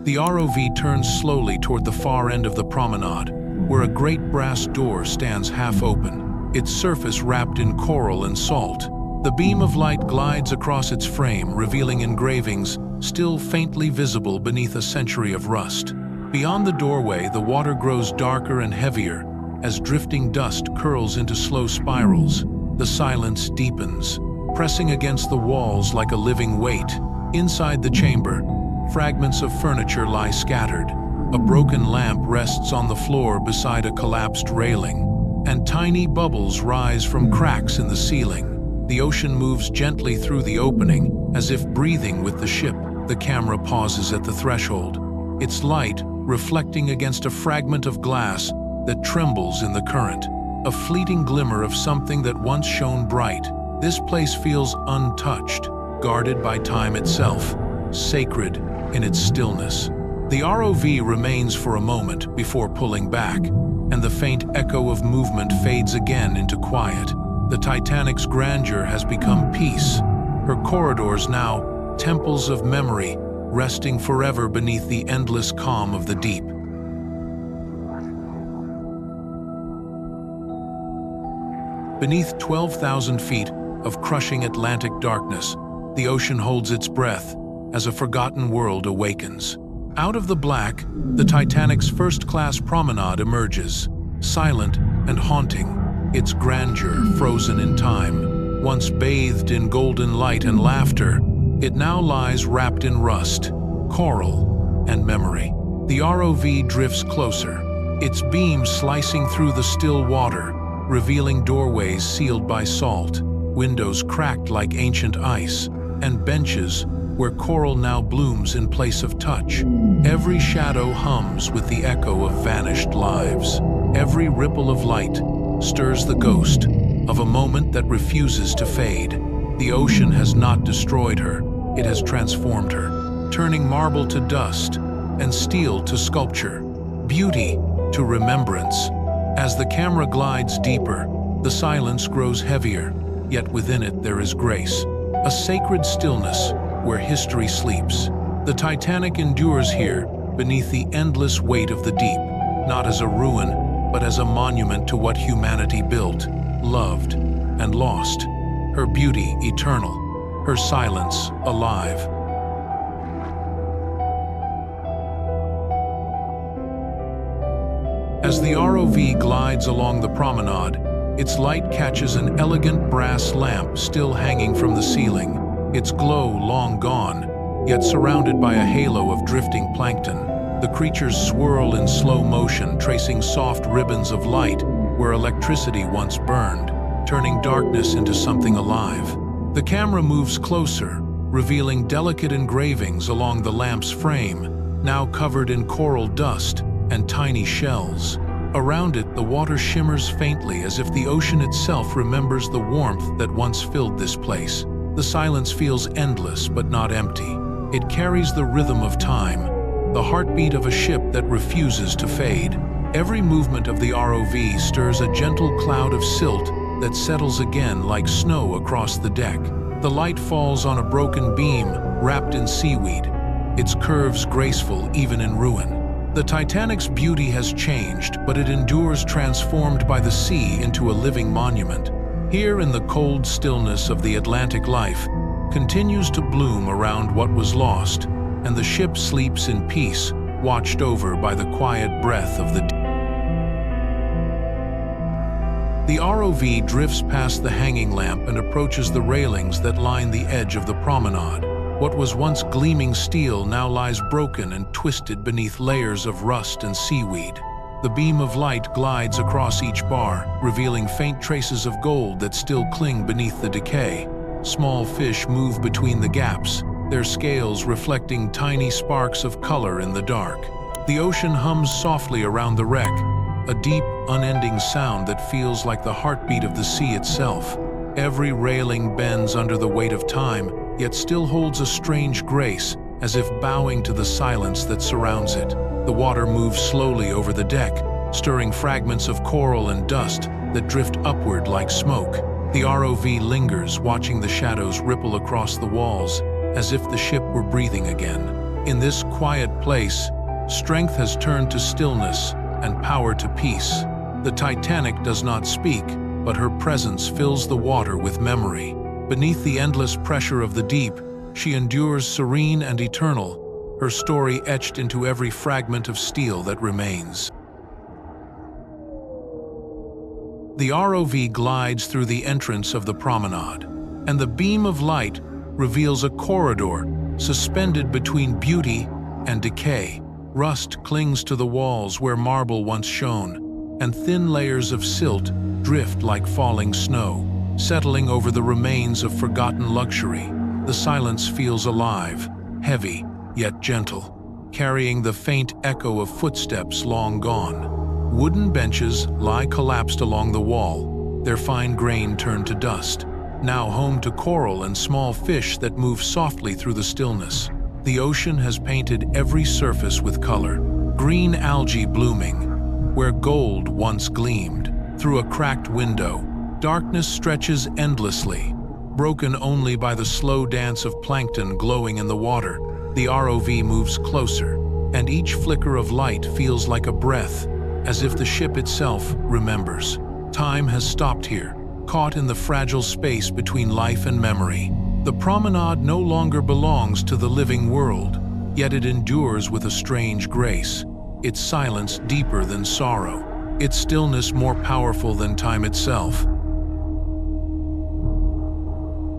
The ROV turns slowly toward the far end of the promenade, where a great brass door stands half open, its surface wrapped in coral and salt. The beam of light glides across its frame, revealing engravings still faintly visible beneath a century of rust. Beyond the doorway, the water grows darker and heavier as drifting dust curls into slow spirals. The silence deepens, pressing against the walls like a living weight. Inside the chamber, fragments of furniture lie scattered. A broken lamp rests on the floor beside a collapsed railing, and tiny bubbles rise from cracks in the ceiling. The ocean moves gently through the opening, as if breathing with the ship. The camera pauses at the threshold, its light reflecting against a fragment of glass that trembles in the current, a fleeting glimmer of something that once shone bright. This place feels untouched, guarded by time itself, sacred in its stillness. The ROV remains for a moment before pulling back, and the faint echo of movement fades again into quiet. The Titanic's grandeur has become peace, her corridors now temples of memory, resting forever beneath the endless calm of the deep. Beneath 12,000 feet of crushing Atlantic darkness, the ocean holds its breath as a forgotten world awakens. Out of the black, the Titanic's first-class promenade emerges, silent and haunting, its grandeur frozen in time. Once bathed in golden light and laughter, it now lies wrapped in rust, coral, and memory. The ROV drifts closer, its beams slicing through the still water, revealing doorways sealed by salt, windows cracked like ancient ice, and benches where coral now blooms in place of touch. Every shadow hums with the echo of vanished lives. Every ripple of light stirs the ghost of a moment that refuses to fade. The ocean has not destroyed her, it has transformed her, turning marble to dust and steel to sculpture, beauty to remembrance. As the camera glides deeper, the silence grows heavier, yet within it there is grace, a sacred stillness where history sleeps. The Titanic endures here beneath the endless weight of the deep, not as a ruin, but as a monument to what humanity built, loved, and lost. Her beauty eternal, her silence alive. As the ROV glides along the promenade, its light catches an elegant brass lamp still hanging from the ceiling, its glow long gone, yet surrounded by a halo of drifting plankton. The creatures swirl in slow motion, tracing soft ribbons of light where electricity once burned, turning darkness into something alive. The camera moves closer, revealing delicate engravings along the lamp's frame, now covered in coral dust and tiny shells. Around it, the water shimmers faintly as if the ocean itself remembers the warmth that once filled this place. The silence feels endless but not empty. It carries the rhythm of time, the heartbeat of a ship that refuses to fade. Every movement of the ROV stirs a gentle cloud of silt that settles again like snow across the deck. The light falls on a broken beam wrapped in seaweed, its curves graceful even in ruin. The Titanic's beauty has changed, but it endures transformed by the sea into a living monument. Here in the cold stillness of the Atlantic, life continues to bloom around what was lost, and the ship sleeps in peace, watched over by the quiet breath of the deep. The ROV drifts past the hanging lamp and approaches the railings that line the edge of the promenade. What was once gleaming steel now lies broken and twisted beneath layers of rust and seaweed. The beam of light glides across each bar, revealing faint traces of gold that still cling beneath the decay. Small fish move between the gaps, their scales reflecting tiny sparks of color in the dark. The ocean hums softly around the wreck, a deep, unending sound that feels like the heartbeat of the sea itself. Every railing bends under the weight of time, yet still holds a strange grace, as if bowing to the silence that surrounds it. The water moves slowly over the deck, stirring fragments of coral and dust that drift upward like smoke. The ROV lingers, watching the shadows ripple across the walls, as if the ship were breathing again. In this quiet place, strength has turned to stillness and power to peace. The Titanic does not speak, but her presence fills the water with memory. Beneath the endless pressure of the deep, she endures serene and eternal, her story etched into every fragment of steel that remains. The ROV glides through the entrance of the promenade, and the beam of light reveals a corridor suspended between beauty and decay. Rust clings to the walls where marble once shone, and thin layers of silt drift like falling snow, settling over the remains of forgotten luxury. The silence feels alive, heavy, yet gentle, carrying the faint echo of footsteps long gone. Wooden benches lie collapsed along the wall, their fine grain turned to dust, now home to coral and small fish that move softly through the stillness. The ocean has painted every surface with color, green algae blooming, where gold once gleamed. Through a cracked window, darkness stretches endlessly, broken only by the slow dance of plankton glowing in the water. The ROV moves closer, and each flicker of light feels like a breath, as if the ship itself remembers. Time has stopped here, caught in the fragile space between life and memory. The promenade no longer belongs to the living world, yet it endures with a strange grace, its silence deeper than sorrow, its stillness more powerful than time itself.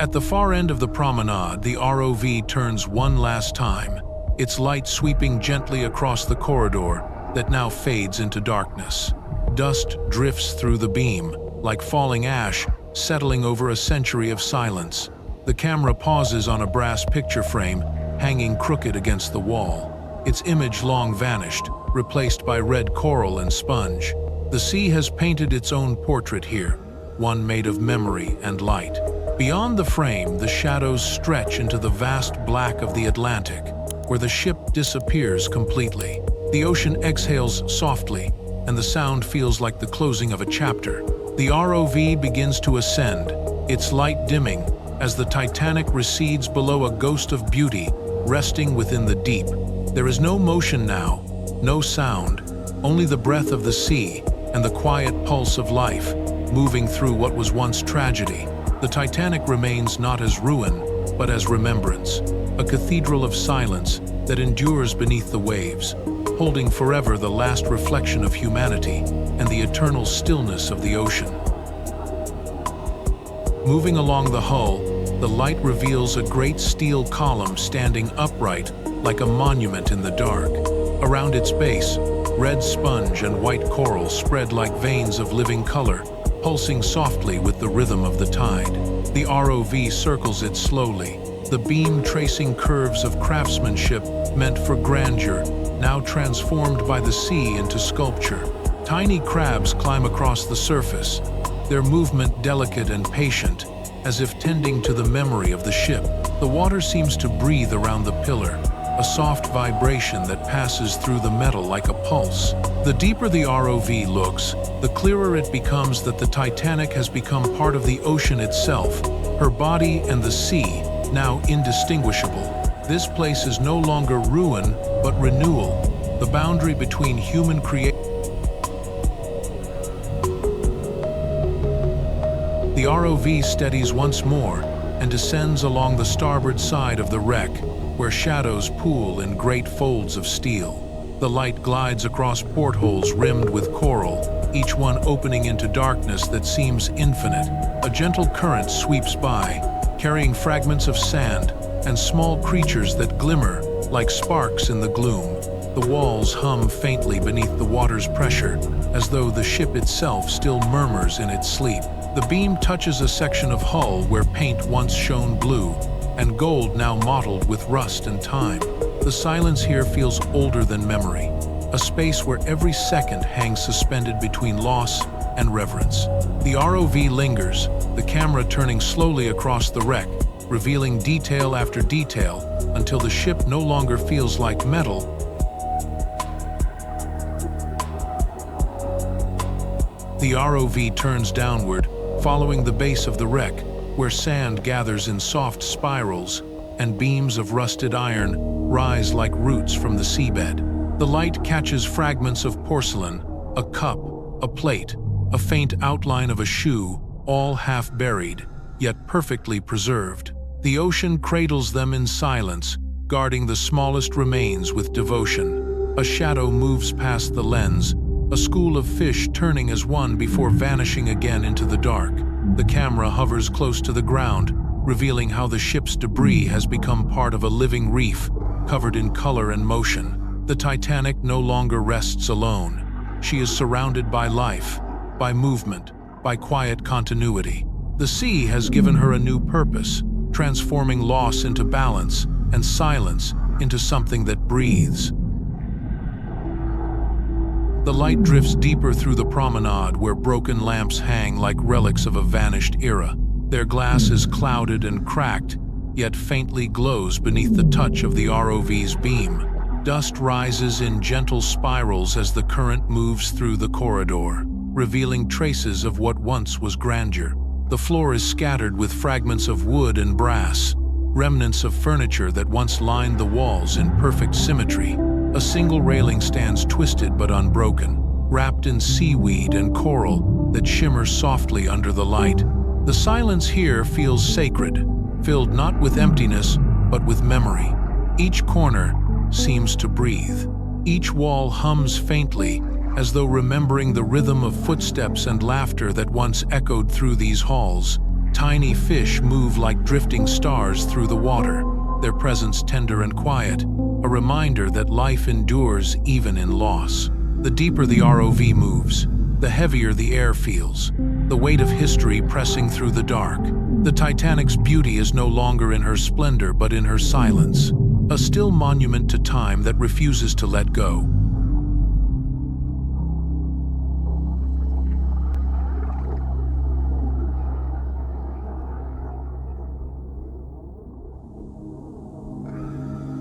At the far end of the promenade, the ROV turns one last time, its light sweeping gently across the corridor that now fades into darkness. Dust drifts through the beam, like falling ash, settling over a century of silence. The camera pauses on a brass picture frame, hanging crooked against the wall. Its image long vanished, replaced by red coral and sponge. The sea has painted its own portrait here, one made of memory and light. Beyond the frame, the shadows stretch into the vast black of the Atlantic, where the ship disappears completely. The ocean exhales softly, and the sound feels like the closing of a chapter. The ROV begins to ascend, its light dimming as the Titanic recedes below a ghost of beauty, resting within the deep. There is no motion now, no sound, only the breath of the sea and the quiet pulse of life, moving through what was once tragedy. The Titanic remains not as ruin, but as remembrance, a cathedral of silence that endures beneath the waves, holding forever the last reflection of humanity and the eternal stillness of the ocean. Moving along the hull, the light reveals a great steel column standing upright like a monument in the dark. Around its base, red sponge and white coral spread like veins of living color, pulsing softly with the rhythm of the tide. The ROV circles it slowly, the beam tracing curves of craftsmanship meant for grandeur, now transformed by the sea into sculpture. Tiny crabs climb across the surface, their movement delicate and patient, as if tending to the memory of the ship. The water seems to breathe around the pillar, a soft vibration that passes through the metal like a pulse. The deeper the ROV looks, the clearer it becomes that the Titanic has become part of the ocean itself, her body and the sea, now indistinguishable. This place is no longer ruin, but renewal, the boundary between human creation. The ROV steadies once more and descends along the starboard side of the wreck, where shadows pool in great folds of steel. The light glides across portholes rimmed with coral, each one opening into darkness that seems infinite. A gentle current sweeps by, carrying fragments of sand and small creatures that glimmer like sparks in the gloom. The walls hum faintly beneath the water's pressure, as though the ship itself still murmurs in its sleep. The beam touches a section of hull where paint once shone blue, and gold now mottled with rust and time. The silence here feels older than memory, a space where every second hangs suspended between loss and reverence. The ROV lingers, the camera turning slowly across the wreck, revealing detail after detail until the ship no longer feels like metal. The ROV turns downward, following the base of the wreck, where sand gathers in soft spirals and beams of rusted iron rise like roots from the seabed. The light catches fragments of porcelain, a cup, a plate, a faint outline of a shoe, all half buried, yet perfectly preserved. The ocean cradles them in silence, guarding the smallest remains with devotion. A shadow moves past the lens, a school of fish turning as one before vanishing again into the dark. The camera hovers close to the ground, revealing how the ship's debris has become part of a living reef, covered in color and motion. The Titanic no longer rests alone. She is surrounded by life, by movement, by quiet continuity. The sea has given her a new purpose, transforming loss into balance and silence into something that breathes. The light drifts deeper through the promenade where broken lamps hang like relics of a vanished era. Their glass is clouded and cracked, yet faintly glows beneath the touch of the ROV's beam. Dust rises in gentle spirals as the current moves through the corridor, revealing traces of what once was grandeur. The floor is scattered with fragments of wood and brass, remnants of furniture that once lined the walls in perfect symmetry. A single railing stands twisted but unbroken, wrapped in seaweed and coral that shimmer softly under the light. The silence here feels sacred, filled not with emptiness, but with memory. Each corner seems to breathe. Each wall hums faintly, as though remembering the rhythm of footsteps and laughter that once echoed through these halls. Tiny fish move like drifting stars through the water, their presence tender and quiet, a reminder that life endures even in loss. The deeper the ROV moves, the heavier the air feels, the weight of history pressing through the dark. The Titanic's beauty is no longer in her splendor but in her silence, a still monument to time that refuses to let go.